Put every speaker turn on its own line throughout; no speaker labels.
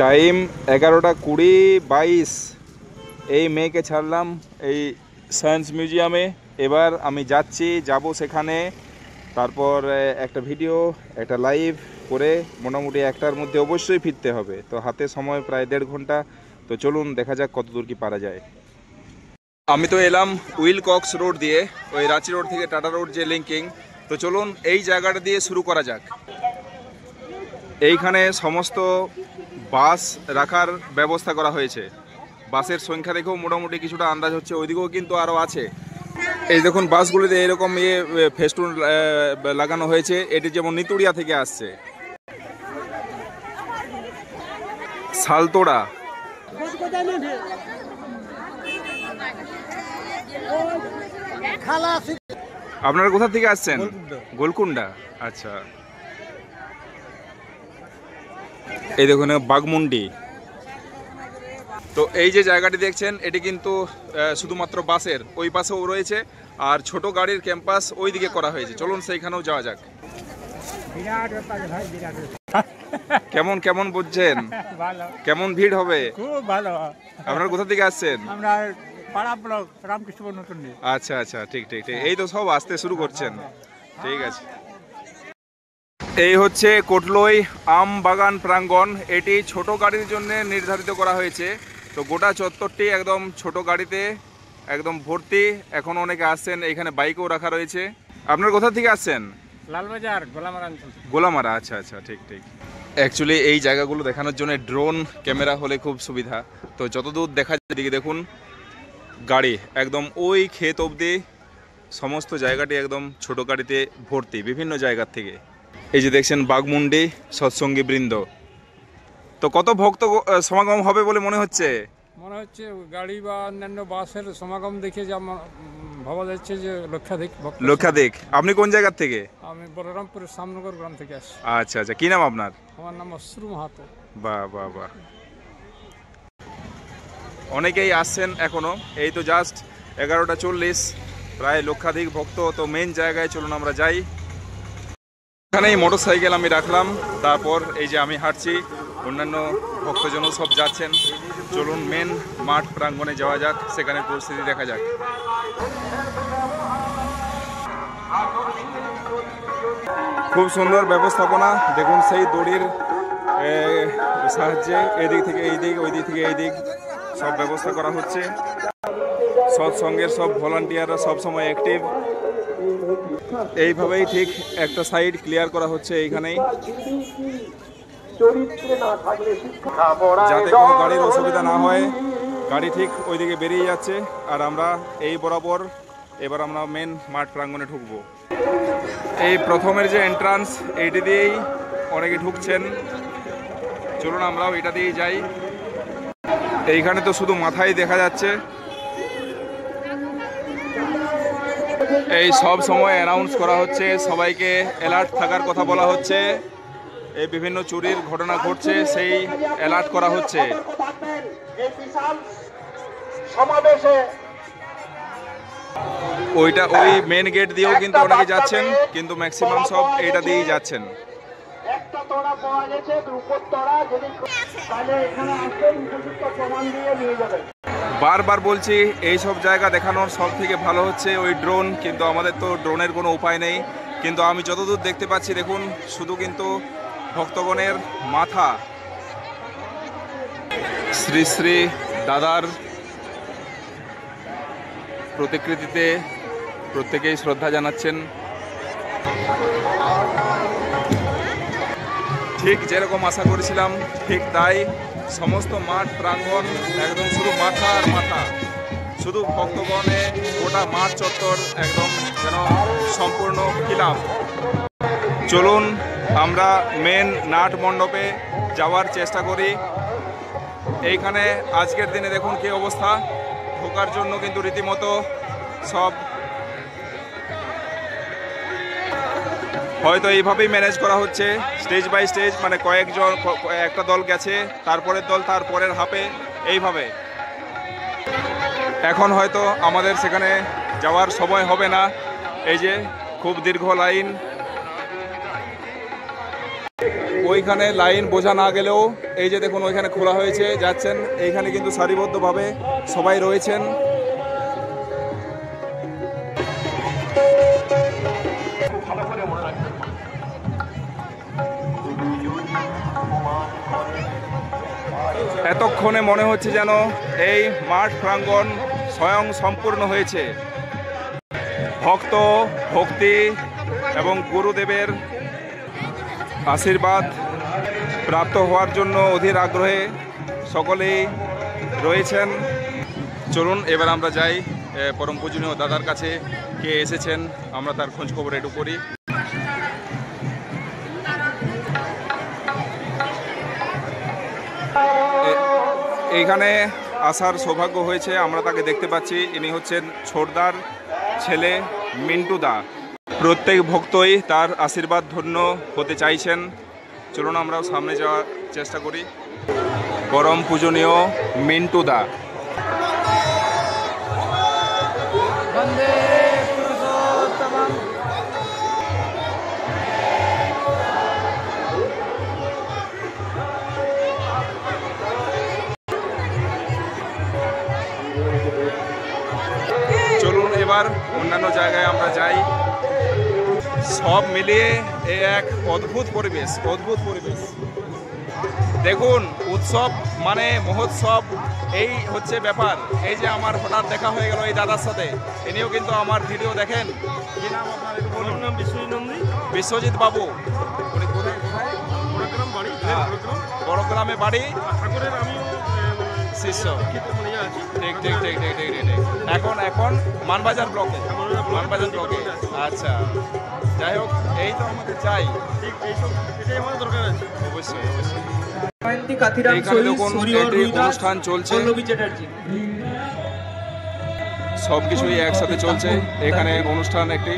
Time 11:20, 22। এই মেয়েকে ছাড়লাম এই সায়েন্স মিউজিয়ামে। এবার আমি যাব সেখানে। তারপর একটা ভিডিও, একটা লাইভ করে মোটামুটি 1টার মধ্যে অবশ্যই ফিরতে হবে। তো হাতে সময় প্রায় 1.5 ঘন্টা। তো চলুন দেখা যাক কত দূর কি পারা যায়। আমি তো এলাম উইলকক্স রোড দিয়ে, ওই রাঁচি রোড থেকে টাটা রোড যে লিঙ্কিং। তো চলুন এই জায়গাটা দিয়ে শুরু করা যাক। এইখানে সমস্ত বাস রাখার ব্যবস্থা করা হয়েছে। বাসের সংখ্যা দেখেও মোটামুটি কিছুটা আন্দাজ হচ্ছে, ওইদিকেও কিন্তু আরও আছে। এই দেখুন বাসগুলিতে এরকম ফেস্টুন লাগানো হয়েছে। এটি যেমন নিতুড়িয়া থেকে আসছে, সালতোড়া। আপনারা কোথা থেকে আসছেন? গোলকুন্ডা। আচ্ছা, এই দেখুন বাগমুন্ডি। তো এই যে জায়গাটি দেখছেন এটি কিন্তু শুধুমাত্র বাসের, ওই পাশেও রয়েছে, আর ছোট গাড়ির ক্যাম্পাস ওই দিকে করা হয়েছে। চলুন সেইখানেও যাওয়া যাক। কেমন কেমন বুঝছেন? কেমন ভিড় হবে?
খুব ভালো।
আপনারা কোথা থেকে আসছেন?
আমরা পাড়া ব্লক রামকৃষ্ণ নতুন।
আচ্ছা আচ্ছা, ঠিক ঠিক ঠিক। এই তো সব আসতে শুরু করছেন, ঠিক আছে। এই হচ্ছে কোটলই আম বাগান প্রাঙ্গণ। এটি ছোট গাড়ির জন্য নির্ধারিত করা হয়েছে। তো গোটা চত্বরটি একদম ছোট গাড়িতে একদম ভর্তি। এখন অনেকে আসছেন, এখানে বাইকও রাখা রয়েছে। আপনারা কোথা থেকে আসছেন?
লালবাজার, গোলামারা অঞ্চল।
গোলামারা, আচ্ছা আচ্ছা, ঠিক ঠিক। অ্যাকচুয়ালি এই জায়গাগুলো দেখানোর জন্য ড্রোন ক্যামেরা হলে খুব সুবিধা। তো যতদূর দেখা যায় দিকে দেখুন গাড়ি একদম ওই ক্ষেত অবধি, সমস্ত জায়গাটি একদম ছোট গাড়িতে ভর্তি বিভিন্ন জায়গার থেকে। এই যে দেখছেন বাগমুন্ডি সৎসঙ্গী বৃন্দ। তো কত ভক্ত সমাগম হবে বলে মনে হচ্ছে?
মনে হচ্ছে গাড়ি বা অন্যান্য বাসের সমাগম দেখে যা ভাবা যাচ্ছে যে
লক্ষাধিক। আপনি কোন জায়গার থেকে?
আমি বলরামপুরের সামনগর গ্রাম থেকে আসছি।
আচ্ছা আচ্ছা, কি নাম আপনার?
আমার নাম অশ্রু মাহাতো।
বাহ বাহ বাহ। অনেকেই আসছেন এখনো। এই তো জাস্ট 11:40, প্রায় লক্ষাধিক ভক্ত। তো মেন জায়গায় চলুন আমরা যাই। এখানেই মোটর সাইকেল আমি রাখলাম, তারপর এই যে আমি হাঁটছি, অন্যান্য ভক্তজনও সব যাচ্ছেন। চলুন মেন মাঠ প্রাঙ্গণে যাওয়া যাক, সেখানে পরিস্থিতি দেখা যাক। খুব সুন্দর ব্যবস্থাপনা দেখুন, সেই দড়ির সাহায্যে এদিক থেকে এই দিক, ওই দিক থেকে এই দিক সব ব্যবস্থা করা হচ্ছে। সৎসঙ্গের সব ভলান্টিয়াররা সবসময় অ্যাক্টিভ। এইভাবেই ঠিক একটা সাইড ক্লিয়ার করা হচ্ছে এইখানেই, যাতে কোনো গাড়ির অসুবিধা না হয়। গাড়ি ঠিক ওইদিকে বেরিয়ে যাচ্ছে, আর আমরা এই বরাবর এবার আমরা মেন মাঠ প্রাঙ্গণে ঢুকবো। এই প্রথমের যে এন্ট্রান্স, এইটি দিয়েই অনেকে ঢুকছেন। চলুন আমরাও এটা দিয়েই যাই। এইখানে তো শুধু মাথায় দেখা যাচ্ছে। এই সব সময় অ্যানাউন্স করা হচ্ছে, সবাইকে অ্যালার্ট থাকার কথা বলা হচ্ছে। এই বিভিন্ন চুরির ঘটনা ঘটছে, সেই অ্যালার্ট করা হচ্ছে। ওইটা ওই মেন গেট দিয়েও কিন্তু অনেকে যাচ্ছেন, কিন্তু ম্যাক্সিমাম সব এইটা দিয়েই যাচ্ছেন। বারবার বলছি, এই সব জায়গা দেখানোর সব থেকে ভালো হচ্ছে ওই ড্রোন, কিন্তু আমাদের তো ড্রোনের কোনো উপায় নেই। কিন্তু আমি যতদূর দেখতে পাচ্ছি দেখুন, শুধু কিন্তু ভক্তগণের মাথা শ্রী শ্রী দাদার প্রতিকৃতিতে প্রত্যেকেই শ্রদ্ধা জানাচ্ছেন। ঠিক যেরকম আশা করেছিলাম ঠিক তাই, সমস্ত মাঠ প্রাঙ্গণ একদম শুধু মাথা আর মাথা, শুধু ভক্তগণে গোটা মাঠ চত্বর একদম যেন সম্পূর্ণ খিলাফ। চলুন আমরা মেন নাট মণ্ডপে যাওয়ার চেষ্টা করি। এইখানে আজকের দিনে দেখুন কি অবস্থা। ঢোকার জন্য কিন্তু রীতিমতো সব হয়তো এইভাবেই ম্যানেজ করা হচ্ছে, স্টেজ বাই স্টেজ, মানে কয়েকজন, একটা দল গেছে, তারপরের দল তারপরের হাফে, এইভাবে। এখন হয়তো আমাদের সেখানে যাওয়ার সময় হবে না। এই যে খুব দীর্ঘ লাইন, ওইখানে লাইন বোঝা না গেলেও এই যে দেখুন ওইখানে খোলা হয়েছে, যাচ্ছেন। এইখানে কিন্তু সারিবদ্ধভাবে সবাই রয়েছেন। এতক্ষণে মনে হচ্ছে যেন এই মাঠ প্রাঙ্গণ স্বয়ং সম্পূর্ণ হয়েছে। ভক্ত, ভক্তি এবং গুরুদেবের আশীর্বাদ প্রাপ্ত হওয়ার জন্য অধীর আগ্রহে সকলেই রয়েছেন। চলুন এবার আমরা যাই পরম পূজনীয় দাদার কাছে, কে এসেছেন আমরা তার খোঁজ খবর একটু করি। এইখানে আসার সৌভাগ্য হয়েছে, আমরা তাকে দেখতে পাচ্ছি। ইনি হচ্ছেন ছোটদার ছেলে মিন্টু দা। প্রত্যেক ভক্তই তার আশীর্বাদ ধন্য হতে চাইছেন। চলুন আমরাও সামনে যাওয়ার চেষ্টা করি। পরম পূজনীয় মিন্টু দা। চলুন এবার অন্যান্য জায়গায় আমরা যাই। সব মিলিয়ে এ এক অদ্ভুত পরিবেশ, অদ্ভুত পরিবেশ। দেখুন, উৎসব মানে মহোৎসব, এই হচ্ছে ব্যাপার। এই যে আমার হঠাৎ দেখা হয়ে গেল এই দাদার সাথে, ইনিও কিন্তু আমার ভিডিও দেখেন। কি নাম আপনার একটু বলুন? নাম বিশ্বজিৎ বাবু। উনি কোথায় কোথায়? বড়গ্রামে বাড়ি। ঠাকুরের আমিও শিষ্য। ঠিক ঠিক ঠিক ঠিক ঠিক ঠিক। এখন মানবাজার ব্লকে। মানবাজার ব্লকে। আচ্ছা, যাই হোক, এই তো আমাদের চাই। এটাই আমাদের দরকার আছে। অবশ্যই অবশ্যই। এইখানে দেখুন একটি অনুষ্ঠান চলছে, সবকিছুই একসাথে চলছে। এখানে অনুষ্ঠান একটি,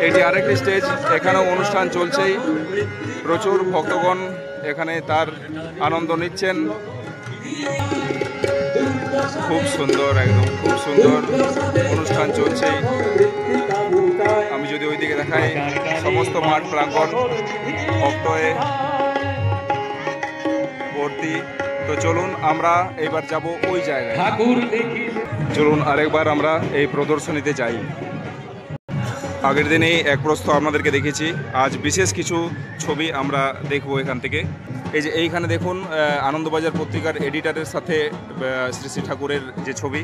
এটি আরেকটি স্টেজ, এখানেও অনুষ্ঠান চলছেই। প্রচুর ভক্তগণ এখানে তার আনন্দ নিচ্ছেন। খুব সুন্দর, একদম খুব সুন্দর অনুষ্ঠান চলছে। আমি যদি ওইদিকে দেখাই, সমস্ত মাঠ প্রাঙ্গণ ভক্তয়ে ভর্তি। তো চলুন আমরা এবার যাব ওই জায়গায়। চলুন আরেকবার আমরা এই প্রদর্শনীতে যাই। আগের দিনেই এক প্রস্থ আপনাদেরকে দেখেছি, আজ বিশেষ কিছু ছবি আমরা দেখব এখান থেকে। এই যে এইখানে দেখুন আনন্দবাজার পত্রিকার এডিটরের সাথে শ্রী শ্রী ঠাকুরের যে ছবি।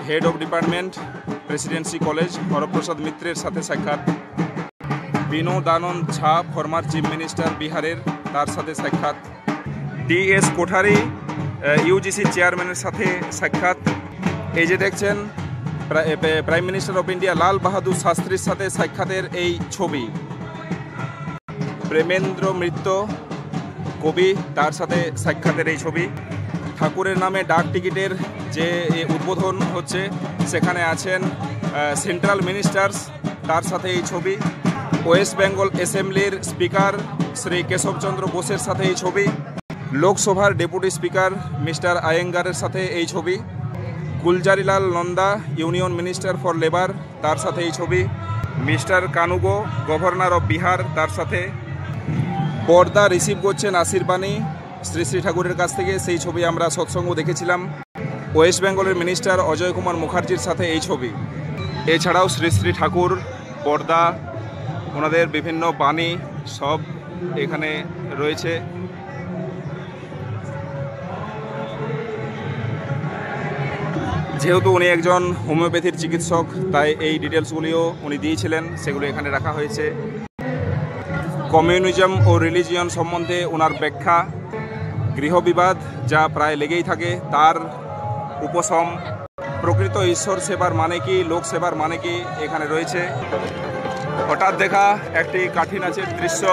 Head of department, Presidency college, Haraprasad মিত্রের সাথে সাক্ষাৎ। বিনোদানন্দ ঝা, ফর্মার চিফ মিনিস্টার বিহারের, তার সাথে সাক্ষাৎ। ডিএস কোঠারি, ইউজিসি চেয়ারম্যানের সাথে সাক্ষাৎ। এই যে দেখছেন prime minister of India Lal Bahadur শাস্ত্রীর সাথে সাক্ষাতের এই ছবি। প্রেমেন্দ্র মিত্র কবি, তার সাথে সাক্ষাতের এই ছবি। ঠাকুরের নামে ডাক টিকিটের যে উদ্বোধন হচ্ছে, সেখানে আছেন সেন্ট্রাল মিনিস্টার্স, তার সাথে এই ছবি। ওয়েস্ট বেঙ্গল অ্যাসেম্বলির স্পিকার শ্রী কেশবচন্দ্র বোসের সাথে এই ছবি। লোকসভার ডেপুটি স্পিকার মিস্টার আয়েঙ্গারের সাথে এই ছবি। Gulzarilal Nanda, union minister for labour, তার সাথে এই ছবি। মিস্টার কানুগো, গভর্নর অফ বিহার, তার সাথে। পর্দা রিসিভ করছেন আশীর্বাণী শ্রী শ্রী ঠাকুরের কাছ থেকে, সেই ছবি আমরা সৎসঙ্গ দেখেছিলাম। ওয়েস্ট বেঙ্গলের মিনিস্টার অজয় কুমার মুখার্জির সাথে এই ছবি। এছাড়াও শ্রী শ্রী ঠাকুর, পর্দা, ওনাদের বিভিন্ন বাণী সব এখানে রয়েছে। যেহেতু উনি একজন হোমিওপ্যাথির চিকিৎসক, তাই এই ডিটেলসগুলিও উনি দিয়েছিলেন, সেগুলো এখানে রাখা হয়েছে। কমিউনিজম ও রিলিজিয়ন সম্বন্ধে ওনার ব্যাখ্যা। গৃহবিবাদ যা প্রায় লেগেই থাকে, তার উপশম। প্রকৃত ঈশ্বর সেবার মানে কি, লোক সেবার মানে কি, এখানে রয়েছে। হঠাৎ দেখা একটি কাঠি নাচের দৃশ্য।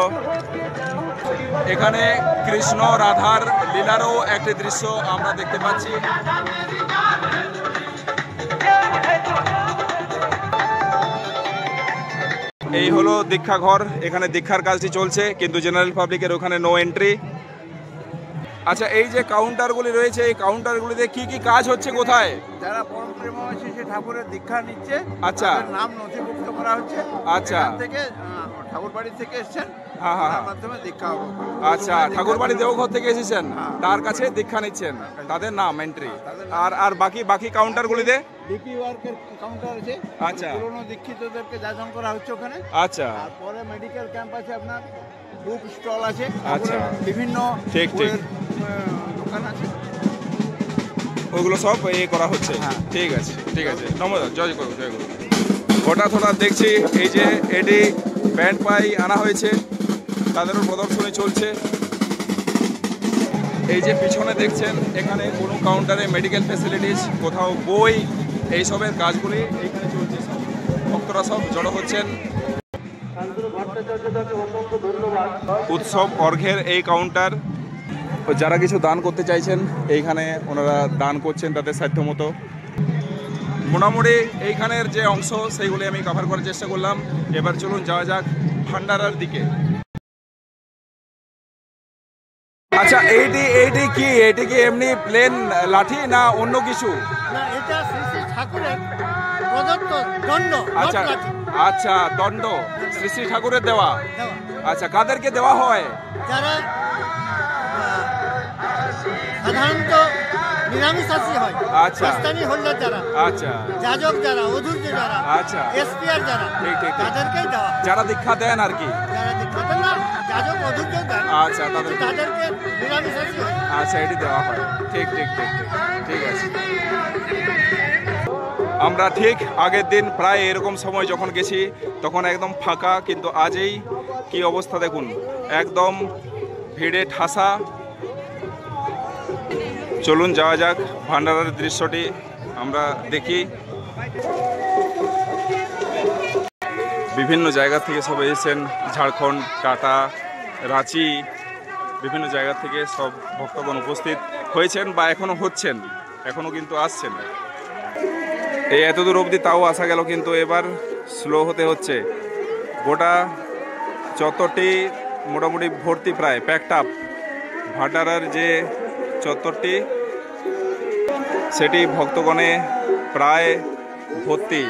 এখানে কৃষ্ণ রাধার লীলারও একটি দৃশ্য আমরা দেখতে পাচ্ছি। এই হলো দীক্ষা ঘর, এখানে দীক্ষার কাজটি চলছে, কিন্তু জেনারেল পাবলিকের ওখানে নো এন্ট্রি। আচ্ছা, এই যে কাউন্টারগুলি রয়েছে, এই কাউন্টারগুলিতে কি কি কাজ হচ্ছে, কোথায়?
যারা পরম প্রেমাভাষী ঠাকুরের দীক্ষা নিচ্ছে,
আচ্ছা,
নাম নথিভুক্ত করা হচ্ছে।
আচ্ছা,
থেকে ঠাকুরবাড়ি থেকে এসেছেন,
হ্যাঁ, হ্যাঁ,
তার
হ্যাঁ।
মাধ্যমে দীক্ষা হবে।
আচ্ছা, ঠাকুরবাড়ি দেওঘর থেকে এসেছেন, তার কাছে দীক্ষা নিচ্ছেন, তাদের নাম এন্ট্রি। আর আর বাকি কাউন্টারগুলিতে
ডিপি ওয়ার্কের কাউন্টার আছে,
আচ্ছা।
পুরনো দীক্ষিতদেরকে যাজন করা হচ্ছে ওখানে।
আচ্ছা,
তারপরে মেডিকেল ক্যাম্প আছে, আপনার বুক স্টল আছে,
আচ্ছা।
তারপরে বিভিন্ন
ঠিক, ঠিক।
বইয়ের, দোকান আছে।
ওগুলো সব করা হচ্ছে।
হ্যাঁ।
ঠিক আছে, ঠিক আছে, নমস্কার, জয় গুরু, জয় গুরু। হঠাৎ হঠাৎ দেখছি এই যে এটি ব্যান্ড পাই আনা হয়েছে, তাদেরও প্রদর্শনী চলছে। এই যে পিছনে দেখছেন, এখানে কোনো কাউন্টারে মেডিকেল ফ্যাসিলিটিস, কোথাও বই, এইসবের কাজগুলি এইখানে চলছে। সব ভক্তরা সব জড়ো হচ্ছেন। উৎসব অর্ঘের এই কাউন্টার, যারা কিছু দান করতে চাইছেন এইখানে ওনারা দান করছেন তাদের সাধ্যমতো। মোটামুটি এইখানের যে অংশ সেইগুলি আমি কভার করার চেষ্টা করলাম। এবার চলুন যাওয়া যাক ভান্ডারার দিকে। আচ্ছা, এইটি কি এমনি প্লেন লাঠি না অন্য কিছু?
না, এটা শ্রী শ্রী ঠাকুরের প্রদত্ত দণ্ড।
আচ্ছা, আচ্ছা, দণ্ড শ্রী শ্রী ঠাকুরের দেওয়া।
দেওয়া।
আচ্ছা, কাদেরকে দেওয়া হয়?
যারা সাধারণত নিরামিষাশী হয়,
আচ্ছা।
স্থানীয় হোল্ডার যারা,
আচ্ছা,
যাজক যারা, অধূর্য যারা,
আচ্ছা।
এসপিআর যারা,
ঠিক, ঠিক, ঠিক।
তাদেরকেই দেওয়া।
যারা দীক্ষা দেন আর কি।
যারা দীক্ষাতে না, যাজক অধূর্য দেন,
আচ্ছা, তাদেরকে।
তাদেরকে নিরামিষাশী হয়।
আচ্ছা, এটি দেওয়া হয়। ঠিক ঠিক ঠিক ঠিক ঠিক আছে। আমরা ঠিক আগের দিন প্রায় এরকম সময় যখন গেছি তখন একদম ফাঁকা, কিন্তু আজই কি অবস্থা দেখুন, একদম ভিড়ে ঠাসা। চলুন যাওয়া যাক ভান্ডারার দৃশ্যটি আমরা দেখি। বিভিন্ন জায়গা থেকে সব এসেছেন, ঝাড়খণ্ড, টাটা, রাঁচি, বিভিন্ন জায়গা থেকে সব ভক্তগণ উপস্থিত হয়েছেন বা এখনো হচ্ছেন, এখনো কিন্তু আসছেন। এই এতদূর অবধি তাও আসা গেল, কিন্তু এবার স্লো হতে হচ্ছে। গোটা চত্বরটি মোটামুটি ভর্তি, প্রায় প্যাকড আপ। ভান্ডারার যে চত্বরটি সেটি ভক্তগণে প্রায় ভর্তি।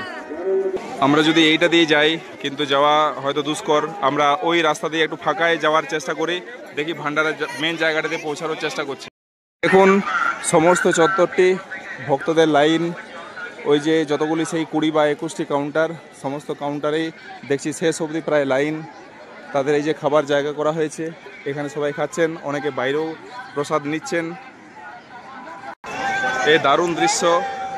আমরা যদি এইটা দিয়ে যাই কিন্তু যাওয়া হয়তো দুষ্কর, আমরা ওই রাস্তা দিয়ে একটু ফাঁকায় যাওয়ার চেষ্টা করি, দেখি ভান্ডারের মেন জায়গাটাতে পৌঁছানোর চেষ্টা করছি। দেখুন সমস্ত চত্বরটি ভক্তদের লাইন, ওই যে যতগুলি সেই 20 বা 21টি কাউন্টার, সমস্ত কাউন্টারেই দেখছি শেষ অবধি প্রায় লাইন। তাদের এই যে খাবার জায়গা করা হয়েছে, এখানে সবাই খাচ্ছেন, অনেকে বাইরেও প্রসাদ নিচ্ছেন। এই দারুণ দৃশ্য,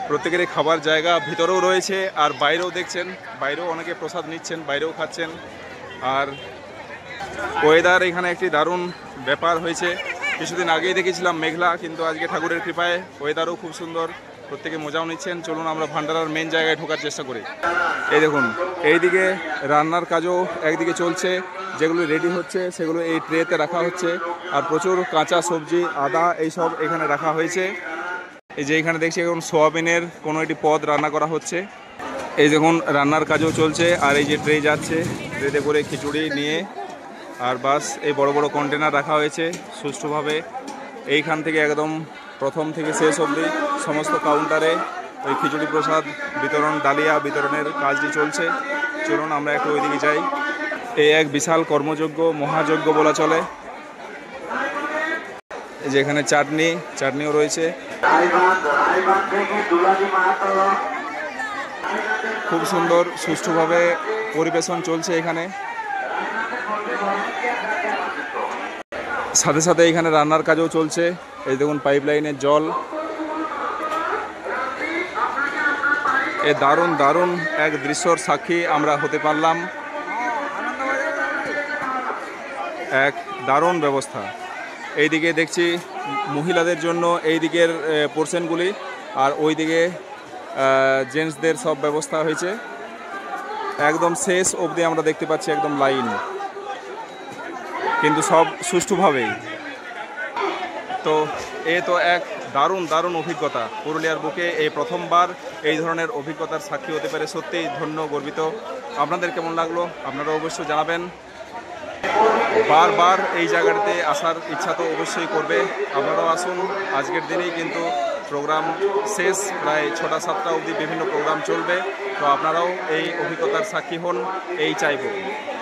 প্রত্যেকেরই খাবার জায়গা ভিতরেও রয়েছে আর বাইরেও দেখছেন, বাইরেও অনেকে প্রসাদ নিচ্ছেন, বাইরেও খাচ্ছেন। আর ওয়েদার এখানে একটি দারুণ ব্যাপার হয়েছে। কিছুদিন আগেই দেখেছিলাম মেঘলা, কিন্তু আজকে ঠাকুরের কৃপায় ওয়েদারও খুব সুন্দর, প্রত্যেকে মজাও নিচ্ছেন। চলুন আমরা ভান্ডারার মেন জায়গায় ঢোকার চেষ্টা করি। এই দেখুন, এইদিকে রান্নার কাজও একদিকে চলছে, যেগুলো রেডি হচ্ছে সেগুলো এই ট্রেতে রাখা হচ্ছে। আর প্রচুর কাঁচা সবজি, আদা, এইসব এখানে রাখা হয়েছে। এই যে এখানে দেখছি এখন সোয়াবিনের কোনো একটি পদ রান্না করা হচ্ছে। এই দেখুন রান্নার কাজও চলছে। আর এই যে ট্রে যাচ্ছে, ট্রেতে করে খিচুড়ি নিয়ে, আর বাস এই বড় বড় কন্টেনার রাখা হয়েছে সুষ্ঠুভাবে। এইখান থেকে একদম প্রথম থেকে শেষ অবধি সমস্ত কাউন্টারে ওই খিচুড়ি প্রসাদ বিতরণ, ডালিয়া বিতরণের কাজটি চলছে। চলুন আমরা একটু ওইদিকে যাই। এই এক বিশাল কর্মযজ্ঞ, মহাযজ্ঞ বলা চলে। এই যে এখানে চাটনিও রয়েছে। খুব সুন্দর সুষ্ঠুভাবে পরিবেশন চলছে এখানে। সাথে সাথে এখানে রান্নার কাজও চলছে। এই দেখুন পাইপলাইনের জল। এই দারুণ দারুণ এক দৃশ্যর সাক্ষী আমরা হতে পারলাম। এক দারুণ ব্যবস্থা। এইদিকে দেখছি মহিলাদের জন্য এই দিকের পোর্শনগুলি, আর ওই দিকে জেন্টসদের সব ব্যবস্থা হয়েছে। একদম শেষ অবধি আমরা দেখতে পাচ্ছি একদম লাইন, কিন্তু সব সুষ্ঠুভাবেই। তো এ তো এক দারুণ দারুণ অভিজ্ঞতা। পুরুলিয়ার বুকে এই প্রথমবার এই ধরনের অভিজ্ঞতার সাক্ষী হতে পারে, সত্যিই ধন্য, গর্বিত। আপনাদের কেমন লাগলো আপনারা অবশ্যই জানাবেন। বারবার এই জায়গাটাতে আসার ইচ্ছা তো অবশ্যই করবে। আপনারাও আসুন। আজকের দিনেই কিন্তু প্রোগ্রাম শেষ, প্রায় 6টা-7টা অবধি বিভিন্ন প্রোগ্রাম চলবে। তো আপনারাও এই অভিজ্ঞতার সাক্ষী হন, এই চাইব।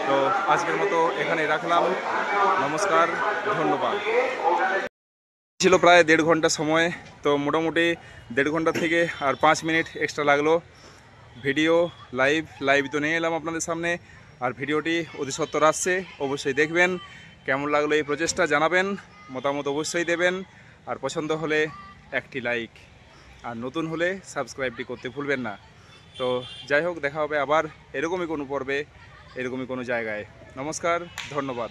তো তো আজকের মতো এখানে রাখলাম, নমস্কার, ধন্যবাদ। ছিল প্রায় 1.5 ঘন্টা সময়, তো মোটামুটি 1.5 ঘন্টা থেকে আর 5 মিনিট এক্সট্রা লাগলো। ভিডিও লাইভ তো নিয়ে এলাম আপনাদের সামনে, আর ভিডিওটি অতি সত্বর আসছে, অবশ্যই দেখবেন। কেমন লাগলো এই প্রচেষ্টা জানাবেন, মতামত অবশ্যই দেবেন, আর পছন্দ হলে একটি লাইক, আর নতুন হলে সাবস্ক্রাইবটি করতে ভুলবেন না। তো যাই হোক, দেখা হবে আবার এরকমই কোনো পর্বে, এরকমই কোনো জায়গায়। নমস্কার, ধন্যবাদ।